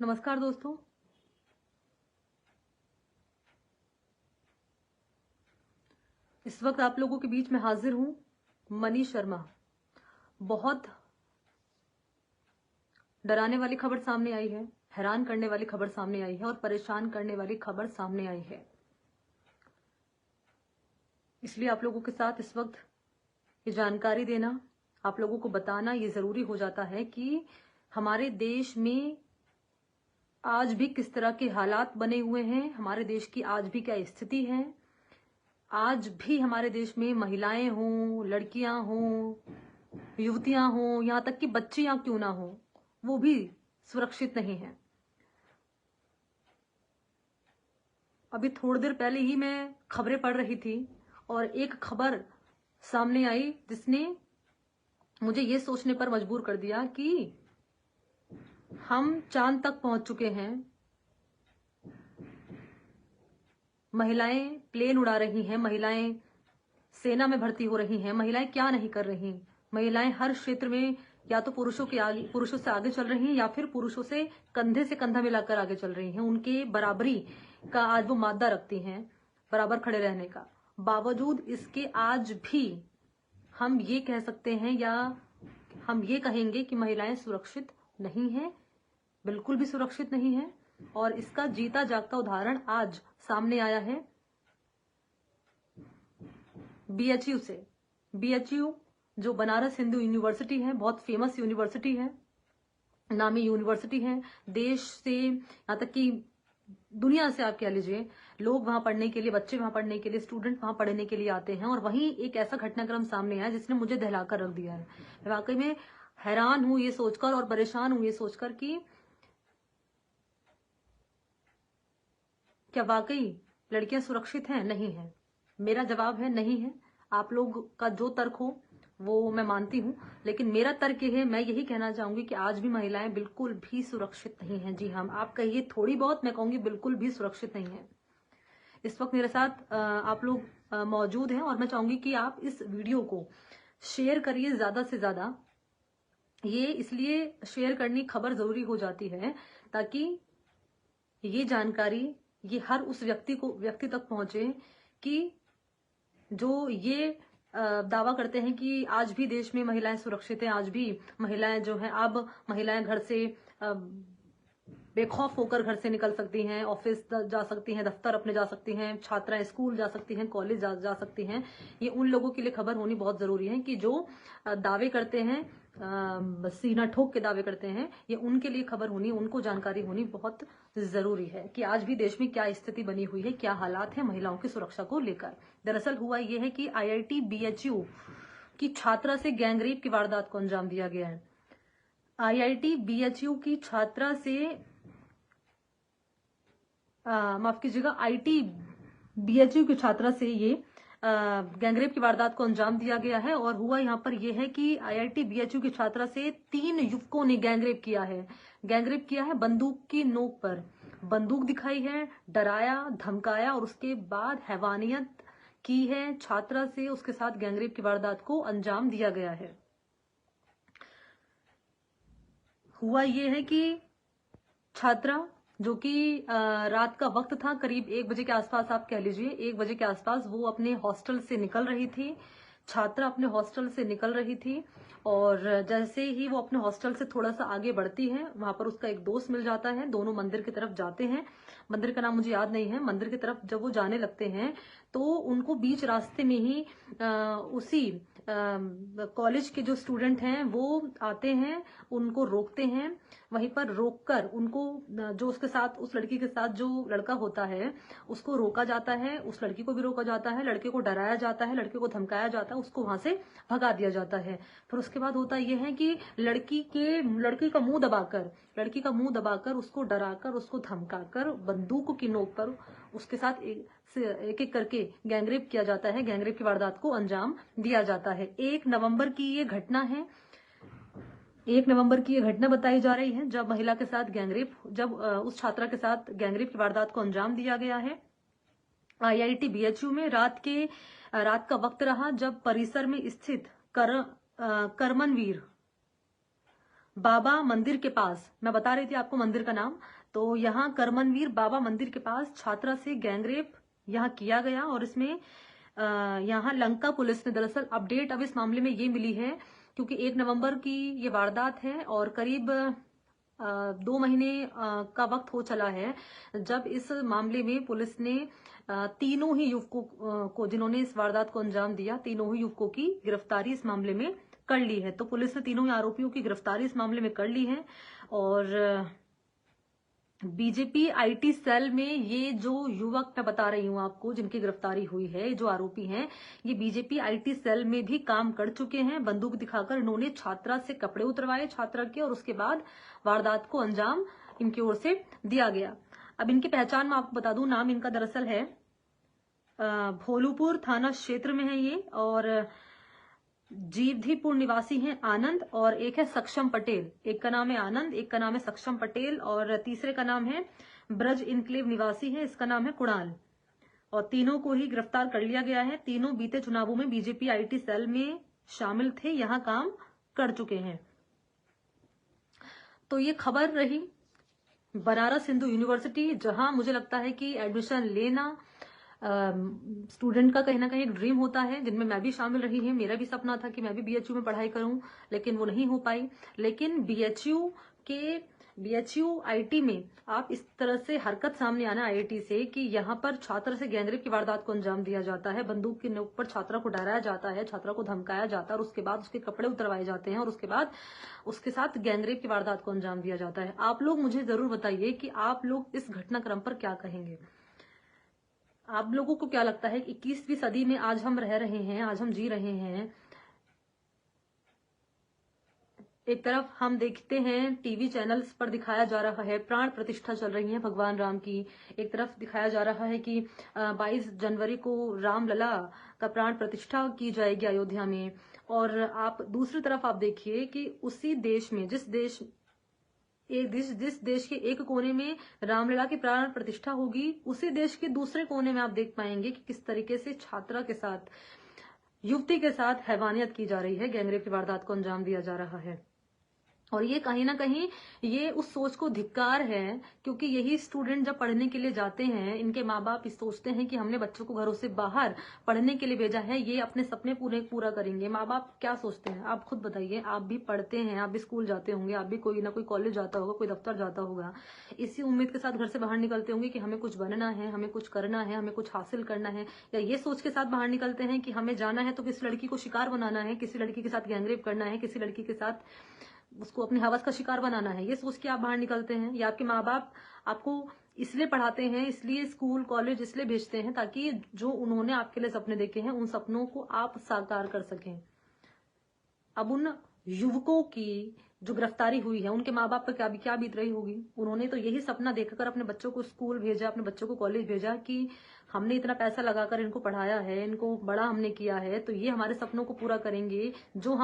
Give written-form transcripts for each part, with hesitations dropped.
नमस्कार दोस्तों। इस वक्त आप लोगों के बीच में हाजिर हूं मनीष शर्मा। बहुत डराने वाली खबर सामने आई है, हैरान करने वाली खबर सामने आई है और परेशान करने वाली खबर सामने आई है। इसलिए आप लोगों के साथ इस वक्त ये जानकारी देना, आप लोगों को बताना ये जरूरी हो जाता है कि हमारे देश में आज भी किस तरह के हालात बने हुए हैं, हमारे देश की आज भी क्या स्थिति है। आज भी हमारे देश में महिलाएं हों, लड़कियां हों, युवतियां हों, यहां तक कि बच्चियां क्यों ना हो, वो भी सुरक्षित नहीं है। अभी थोड़ी देर पहले ही मैं खबरें पढ़ रही थी और एक खबर सामने आई जिसने मुझे ये सोचने पर मजबूर कर दिया कि हम चांद तक पहुंच चुके हैं। महिलाएं प्लेन उड़ा रही हैं, महिलाएं सेना में भर्ती हो रही हैं, महिलाएं क्या नहीं कर रही। महिलाएं हर क्षेत्र में या तो पुरुषों से आगे चल रही हैं या फिर पुरुषों से कंधे से कंधा मिलाकर आगे चल रही हैं। उनके बराबरी का आज वो मादा रखती हैं, बराबर खड़े रहने का। बावजूद इसके आज भी हम ये कह सकते हैं या हम ये कहेंगे कि महिलाएं सुरक्षित नहीं हैं, बिल्कुल भी सुरक्षित नहीं है। और इसका जीता जागता उदाहरण आज सामने आया है बीएचयू से। बीएचयू जो बनारस हिंदू यूनिवर्सिटी है, बहुत फेमस यूनिवर्सिटी है, नामी यूनिवर्सिटी है। देश से यहाँ तक कि दुनिया से आप कह लीजिए, लोग वहां पढ़ने के लिए, बच्चे वहां पढ़ने के लिए, स्टूडेंट वहां पढ़ने के लिए आते हैं। और वहीं एक ऐसा घटनाक्रम सामने आया जिसने मुझे दहलाकर रख दिया है। मैं वाकई में हैरान हूं ये सोचकर और परेशान हूं ये सोचकर कि क्या वाकई लड़कियां सुरक्षित हैं? नहीं है। मेरा जवाब है नहीं है। आप लोग का जो तर्क हो वो मैं मानती हूं, लेकिन मेरा तर्क ये है, मैं यही कहना चाहूंगी कि आज भी महिलाएं बिल्कुल भी सुरक्षित नहीं हैं। जी हाँ, आप कहिए थोड़ी बहुत, मैं कहूंगी बिल्कुल भी सुरक्षित नहीं है। इस वक्त मेरे साथ आप लोग मौजूद हैं और मैं चाहूंगी कि आप इस वीडियो को शेयर करिए ज्यादा से ज्यादा। ये इसलिए शेयर करनी खबर जरूरी हो जाती है ताकि ये जानकारी ये हर उस व्यक्ति तक पहुंचे कि जो ये दावा करते हैं कि आज भी देश में महिलाएं सुरक्षित हैं। आज भी महिलाएं जो हैं, अब महिलाएं घर से बेखौफ होकर घर से निकल सकती हैं, ऑफिस जा सकती हैं, दफ्तर अपने जा सकती हैं, छात्राएं स्कूल जा सकती हैं, कॉलेज जा सकती हैं। ये उन लोगों के लिए खबर होनी बहुत जरूरी है कि जो दावे करते हैं, सीना ठोक के दावे करते हैं, ये उनके लिए खबर होनी, उनको जानकारी होनी बहुत जरूरी है कि आज भी देश में क्या स्थिति बनी हुई है, क्या हालात है महिलाओं की सुरक्षा को लेकर। दरअसल हुआ ये है कि IIT BHU की छात्रा से गैंगरेप की वारदात को अंजाम दिया गया है। IIT BHU की छात्रा से माफ कीजिएगा, IT BHU की छात्रा से ये गैंगरेप की वारदात को अंजाम दिया गया है। और हुआ यहाँ पर यह है कि IIT BHU की छात्रा से 3 युवकों ने गैंगरेप किया है। गैंगरेप किया है बंदूक की नोक पर, बंदूक दिखाई है, डराया धमकाया और उसके बाद हैवानियत की है छात्रा से, उसके साथ गैंगरेप की वारदात को अंजाम दिया गया है। हुआ ये है कि छात्रा जो कि रात का वक्त था, करीब 1 बजे के आसपास, आप कह लीजिए 1 बजे के आसपास, वो अपने हॉस्टल से निकल रही थी। छात्रा अपने हॉस्टल से निकल रही थी और जैसे ही वो अपने हॉस्टल से थोड़ा सा आगे बढ़ती है, वहां पर उसका एक दोस्त मिल जाता है। दोनों मंदिर की तरफ जाते हैं। मंदिर का नाम मुझे याद नहीं है। मंदिर की तरफ जब वो जाने लगते हैं तो उनको बीच रास्ते में ही उसी कॉलेज के जो स्टूडेंट हैं वो आते हैं, उनको रोकते हैं। वहीं पर रोककर उनको, जो उसके साथ, उस लड़की के साथ जो लड़का होता है, उसको रोका जाता है, उस लड़की को भी रोका जाता है, लड़के को डराया जाता है, लड़के को धमकाया जाता है, उसको वहां से भगा दिया जाता है। फिर उसके बाद होता यह है कि लड़की का मुंह दबाकर उसको डराकर, उसको धमकाकर, बंदूक की नोक पर उसके साथ एक एक करके गैंगरेप किया जाता है। गैंगरेप की वारदात को अंजाम दिया जाता है। 1 नवंबर की ये घटना है। 1 नवंबर की ये घटना बताई जा रही है जब महिला के साथ जब उस छात्रा के साथ गैंगरेप की वारदात को अंजाम दिया गया है। IIT BHU में रात का वक्त रहा जब परिसर में स्थित करमनवीर बाबा मंदिर के पास, मैं बता रही थी आपको मंदिर का नाम, तो यहाँ करमनवीर बाबा मंदिर के पास छात्रा से गैंगरेप यहाँ किया गया। और इसमें यहाँ लंका पुलिस ने दरअसल अपडेट अब इस मामले में ये मिली है, क्योंकि 1 नवंबर की ये वारदात है और करीब 2 महीने का वक्त हो चला है जब इस मामले में पुलिस ने तीनों ही युवकों को, जिन्होंने इस वारदात को अंजाम दिया, तीनों ही युवकों की गिरफ्तारी इस मामले में कर ली है। तो पुलिस ने तीनों ही आरोपियों की गिरफ्तारी इस मामले में कर ली है। और बीजेपी आईटी सेल में ये जो युवक मैं बता रही हूँ आपको, जिनकी गिरफ्तारी हुई है, जो आरोपी हैं, ये बीजेपी आईटी सेल में भी काम कर चुके हैं। बंदूक दिखाकर इन्होंने छात्रा से कपड़े उतरवाए छात्रा के, और उसके बाद वारदात को अंजाम इनकी ओर से दिया गया। अब इनकी पहचान मैं आपको बता दूं, नाम इनका दरअसल है, भोलूपुर थाना क्षेत्र में है ये, और जीवधीपुर निवासी हैं आनंद, और एक है सक्षम पटेल। एक का नाम है आनंद, एक का नाम है सक्षम पटेल, और तीसरे का नाम है ब्रज इनक्लेव निवासी है, इसका नाम है कुणाल। और तीनों को ही गिरफ्तार कर लिया गया है। तीनों बीते चुनावों में बीजेपी आईटी सेल में शामिल थे, यहां काम कर चुके हैं। तो ये खबर रही बनारस हिंदू यूनिवर्सिटी, जहां मुझे लगता है कि एडमिशन लेना स्टूडेंट का कहीं ना कहीं एक ड्रीम होता है, जिनमें मैं भी शामिल रही हूँ। मेरा भी सपना था कि मैं भी बीएचयू में पढ़ाई करूं, लेकिन वो नहीं हो पाई। लेकिन बीएचयू आईटी में आप इस तरह से हरकत सामने आना आईआईटी से कि यहाँ पर छात्र से गैंगरेप की वारदात को अंजाम दिया जाता है, बंदूक के नोक पर छात्रा को डराया जाता है, छात्रा को धमकाया जाता है, और उसके बाद उसके कपड़े उतरवाए जाते हैं, और उसके बाद उसके साथ गैंगरेप की वारदात को अंजाम दिया जाता है। आप लोग मुझे जरूर बताइए कि आप लोग इस घटनाक्रम पर क्या कहेंगे। आप लोगों को क्या लगता है कि 21वीं सदी में आज हम रह रहे हैं, आज हम जी रहे हैं। एक तरफ हम देखते हैं टीवी चैनल्स पर दिखाया जा रहा है प्राण प्रतिष्ठा चल रही है भगवान राम की। एक तरफ दिखाया जा रहा है कि 22 जनवरी को रामलला का प्राण प्रतिष्ठा की जाएगी अयोध्या में। और आप दूसरी तरफ आप देखिए कि उसी देश में, जिस देश के एक कोने में रामलला की प्राण प्रतिष्ठा होगी, उसी देश के दूसरे कोने में आप देख पाएंगे कि किस तरीके से छात्रा के साथ, युवती के साथ हैवानियत की जा रही है, गैंगरेप की वारदात को अंजाम दिया जा रहा है। और ये कहीं ना कहीं ये उस सोच को धिक्कार है, क्योंकि यही स्टूडेंट जब पढ़ने के लिए जाते हैं, इनके माँ बाप इस सोचते हैं कि हमने बच्चों को घरों से बाहर पढ़ने के लिए भेजा है, ये अपने सपने पूरा करेंगे। माँ बाप क्या सोचते हैं आप खुद बताइए। आप भी पढ़ते हैं, आप भी स्कूल जाते होंगे, आप भी कोई ना कोई कॉलेज जाता होगा, कोई दफ्तर जाता होगा, इसी उम्मीद के साथ घर से बाहर निकलते होंगे कि हमें कुछ बनना है, हमें कुछ करना है, हमें कुछ हासिल करना है। या ये सोच के साथ बाहर निकलते हैं कि हमें जाना है तो किसी लड़की को शिकार बनाना है, किसी लड़की के साथ गैंगरेप करना है, किसी लड़की के साथ उसको अपने हवस का शिकार बनाना है, ये सोच के आप बाहर निकलते हैं। या आपके माँ बाप आपको इसलिए पढ़ाते हैं, इसलिए स्कूल कॉलेज इसलिए भेजते हैं ताकि जो उन्होंने आपके लिए सपने देखे हैं, उन सपनों को आप साकार कर सकें। अब उन युवकों की जो गिरफ्तारी हुई है, उनके माँ बाप पर क्या बीत रही होगी। उन्होंने तो यही सपना देखकर अपने बच्चों को स्कूल भेजा, अपने बच्चों को कॉलेज भेजा कि हमने इतना पैसा लगाकर इनको पढ़ाया है, इनको बड़ा हमने किया है, तो ये हमारे सपनों को पूरा करेंगे। जो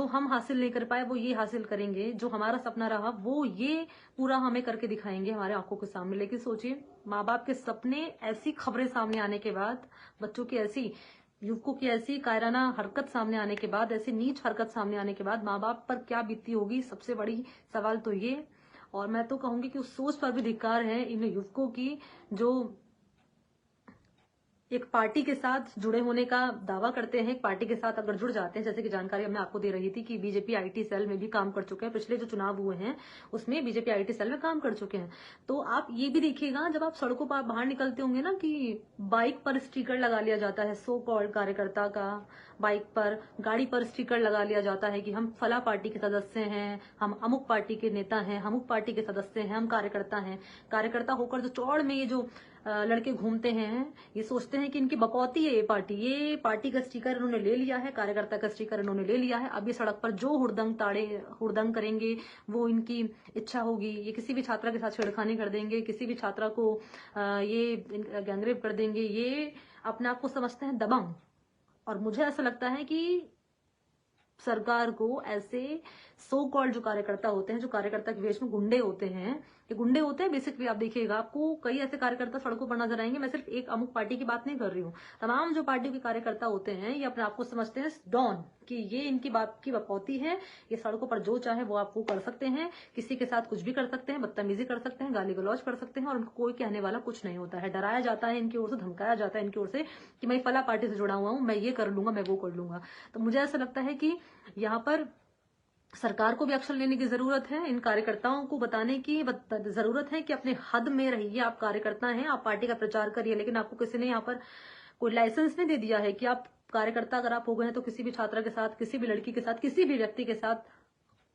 हम हासिल नहीं कर पाए वो ये हासिल करेंगे, जो हमारा सपना रहा वो ये पूरा हमें करके दिखाएंगे हमारे आंखों के सामने। लेकिन सोचिए, माँ बाप के सपने, ऐसी खबरें सामने आने के बाद, बच्चों की ऐसी, युवकों की ऐसी कायराना हरकत सामने आने के बाद, ऐसी नीच हरकत सामने आने के बाद माँ बाप पर क्या बीतती होगी, सबसे बड़ी सवाल तो ये। और मैं तो कहूंगी कि उस सोच पर भी धिक्कार है इन युवकों की, जो एक पार्टी के साथ जुड़े होने का दावा करते हैं। एक पार्टी के साथ अगर जुड़ जाते हैं, जैसे कि जानकारी मैं आपको दे रही थी कि बीजेपी आईटी सेल में भी काम कर चुके हैं, पिछले जो चुनाव हुए हैं उसमें बीजेपी आईटी सेल में काम कर चुके हैं। तो आप ये भी देखिएगा, जब आप सड़कों पर बाहर निकलते होंगे ना, कि बाइक पर स्टिकर लगा लिया जाता है, सो कॉल्ड कार्यकर्ता का बाइक पर, गाड़ी पर स्टिकर लगा लिया जाता है कि हम फला पार्टी के सदस्य हैं, हम अमुक पार्टी के नेता हैं, हम अमुक पार्टी के सदस्य हैं, हम कार्यकर्ता हैं। कार्यकर्ता होकर जो चौड़ में ये जो लड़के घूमते हैं, ये सोचते हैं कि इनकी बकौती है ये पार्टी का स्टिकर इन्होंने ले लिया है, कार्यकर्ता का स्टिकर इन्होंने ले लिया है। अब ये सड़क पर जो हुड़दंग करेंगे वो इनकी इच्छा होगी। ये किसी भी छात्रा के साथ छेड़खानी कर देंगे, किसी भी छात्रा को ये गैंगरेप कर देंगे। ये अपने आप को समझते हैं दबंग। और मुझे ऐसा लगता है कि सरकार को ऐसे सो कॉल्ड जो कार्यकर्ता होते हैं, जो कार्यकर्ता के वेश में गुंडे होते हैं, ये गुंडे होते हैं बेसिकली। आप देखिएगा, आपको कई ऐसे कार्यकर्ता सड़कों पर नजर आएंगे। मैं सिर्फ एक अमुक पार्टी की बात नहीं कर रही हूँ, तमाम जो पार्टी के कार्यकर्ता होते हैं ये अपने आप को समझते हैं डॉन, कि ये इनकी बाप की बपौती है, ये सड़कों पर जो चाहे वो आपको कर सकते हैं, किसी के साथ कुछ भी कर सकते हैं, बदतमीजी कर सकते हैं, गाली गलौज कर सकते हैं, और उनको कोई कहने वाला कुछ नहीं होता है। डराया जाता है इनकी ओर से, धमकाया जाता है इनकी ओर से कि मैं फला पार्टी से जुड़ा हुआ हूं, मैं ये कर लूंगा, मैं वो कर लूंगा। तो मुझे ऐसा लगता है कि यहाँ पर सरकार को भी एक्शन लेने की जरूरत है, इन कार्यकर्ताओं को बताने की जरूरत है कि अपने हद में रहिए। आप कार्यकर्ता हैं, आप पार्टी का प्रचार करिए, लेकिन आपको किसी ने यहाँ पर कोई लाइसेंस नहीं दे दिया है कि आप कार्यकर्ता अगर आप हो गए हैं तो किसी भी छात्रा के साथ, किसी भी लड़की के साथ, किसी भी व्यक्ति के साथ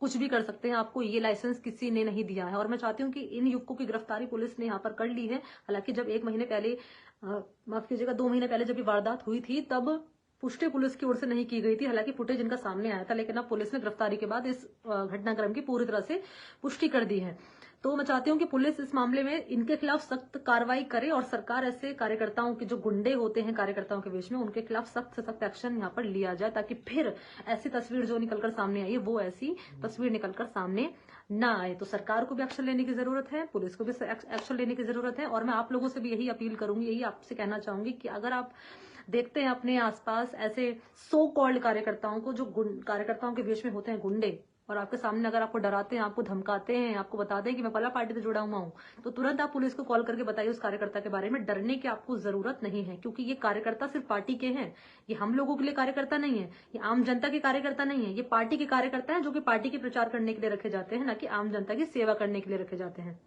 कुछ भी कर सकते हैं। आपको ये लाइसेंस किसी ने नहीं दिया है। और मैं चाहती हूँ कि इन युवकों की गिरफ्तारी पुलिस ने यहाँ पर कर ली है। हालांकि जब 1 महीने पहले, माफ कीजिएगा 2 महीने पहले जब ये वारदात हुई थी, तब पुष्टि पुलिस की ओर से नहीं की गई थी। हालांकि फुटेज इनका सामने आया था, लेकिन अब पुलिस ने गिरफ्तारी के बाद इस घटनाक्रम की पूरी तरह से पुष्टि कर दी है। तो मैं चाहती हूँ कि पुलिस इस मामले में इनके खिलाफ सख्त कार्रवाई करे, और सरकार ऐसे कार्यकर्ताओं के जो गुंडे होते हैं कार्यकर्ताओं के वेश में, उनके खिलाफ सख्त से सख्त एक्शन यहाँ पर लिया जाए, ताकि फिर ऐसी तस्वीर जो निकलकर सामने आई है वो ऐसी तस्वीर निकलकर सामने ना आए। तो सरकार को भी एक्शन लेने की जरूरत है, पुलिस को भी एक्शन लेने की जरूरत है। और मैं आप लोगों से भी यही अपील करूंगी, यही आपसे कहना चाहूंगी कि अगर आप देखते हैं अपने आसपास ऐसे सो कॉल्ड कार्यकर्ताओं को, जो कार्यकर्ताओं के वेश में होते हैं गुंडे, और आपके सामने अगर आपको डराते हैं, आपको धमकाते हैं, आपको बताते हैं कि मैं फला पार्टी से जुड़ा हुआ हूं, तो तुरंत आप पुलिस को कॉल करके बताइए उस कार्यकर्ता के बारे में। डरने की आपको जरूरत नहीं है, क्योंकि ये कार्यकर्ता सिर्फ पार्टी के हैं। ये हम लोगों के लिए कार्यकर्ता नहीं है, ये आम जनता के कार्यकर्ता नहीं है, ये पार्टी के कार्यकर्ता है, जो कि पार्टी के प्रचार करने के लिए रखे जाते हैं, ना कि आम जनता की सेवा करने के लिए रखे जाते हैं।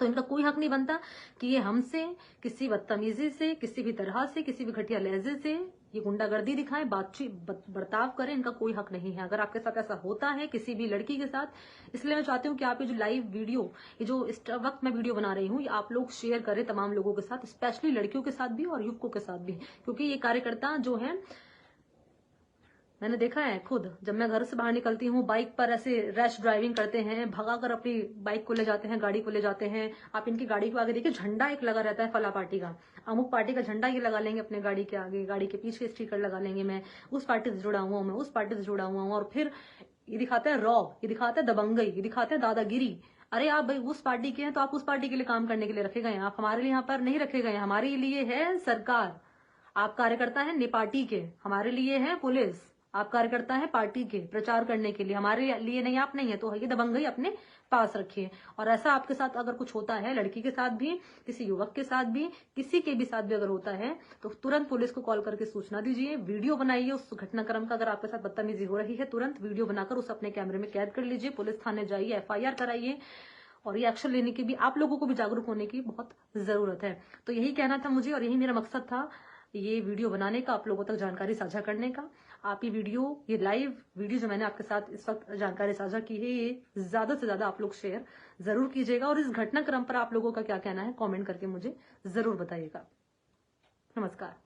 तो इनका कोई हक नहीं बनता कि ये हमसे किसी बदतमीजी से, किसी भी तरह से, किसी भी घटिया लहजे से ये गुंडागर्दी दिखाएं, बातचीत बर्ताव करें। इनका कोई हक नहीं है। अगर आपके साथ ऐसा होता है किसी भी लड़की के साथ, इसलिए मैं चाहती हूँ कि आप ये जो लाइव वीडियो, ये जो इस वक्त मैं वीडियो बना रही हूँ, ये आप लोग शेयर करें तमाम लोगों के साथ, स्पेशली लड़कियों के साथ भी और युवकों के साथ भी, क्योंकि ये कार्यकर्ता जो है, मैंने देखा है खुद, जब मैं घर से बाहर निकलती हूँ बाइक पर ऐसे रैश ड्राइविंग करते हैं, भगाकर अपनी बाइक को ले जाते हैं, गाड़ी को ले जाते हैं। आप इनकी गाड़ी को आगे देखिए, झंडा एक लगा रहता है फला पार्टी का, अमुक पार्टी का झंडा ये लगा लेंगे अपने गाड़ी के आगे, गाड़ी के पीछे स्टिकर लगा लेंगे, मैं उस पार्टी से जुड़ा हुआ हूँ, मैं उस पार्टी से जुड़ा हुआ हूँ। और फिर ये दिखाता है रॉब, ये दिखाता है दबंगई, ये दिखाते हैं दादागिरी। अरे आप भाई उस पार्टी के हैं तो आप उस पार्टी के लिए काम करने के लिए रखे गए हैं, आप हमारे लिए यहाँ पर नहीं रखे गए हैं। हमारे लिए है सरकार, आप कार्यकर्ता है पार्टी के, हमारे लिए है पुलिस। आप कार्यकर्ता है पार्टी के, प्रचार करने के लिए, हमारे लिए नहीं, आप नहीं है। तो ये दबंगई अपने पास रखिए। और ऐसा आपके साथ अगर कुछ होता है, लड़की के साथ भी, किसी युवक के साथ भी, किसी के भी साथ भी अगर होता है, तो तुरंत पुलिस को कॉल करके सूचना दीजिए, वीडियो बनाइए उस घटनाक्रम का। अगर आपके साथ बदतमीजी हो रही है, तुरंत वीडियो बनाकर उस अपने कैमरे में कैद कर लीजिए, पुलिस थाने जाइए, FIR कराइए। और ये एक्शन लेने की भी, आप लोगों को भी जागरूक होने की बहुत जरूरत है। तो यही कहना था मुझे, और यही मेरा मकसद था ये वीडियो बनाने का, आप लोगों तक जानकारी साझा करने का। आप ये वीडियो, ये लाइव वीडियो जो मैंने आपके साथ इस वक्त जानकारी साझा की है, ये ज्यादा से ज्यादा आप लोग शेयर जरूर कीजिएगा। और इस घटनाक्रम पर आप लोगों का क्या कहना है, कमेंट करके मुझे जरूर बताइएगा। नमस्कार।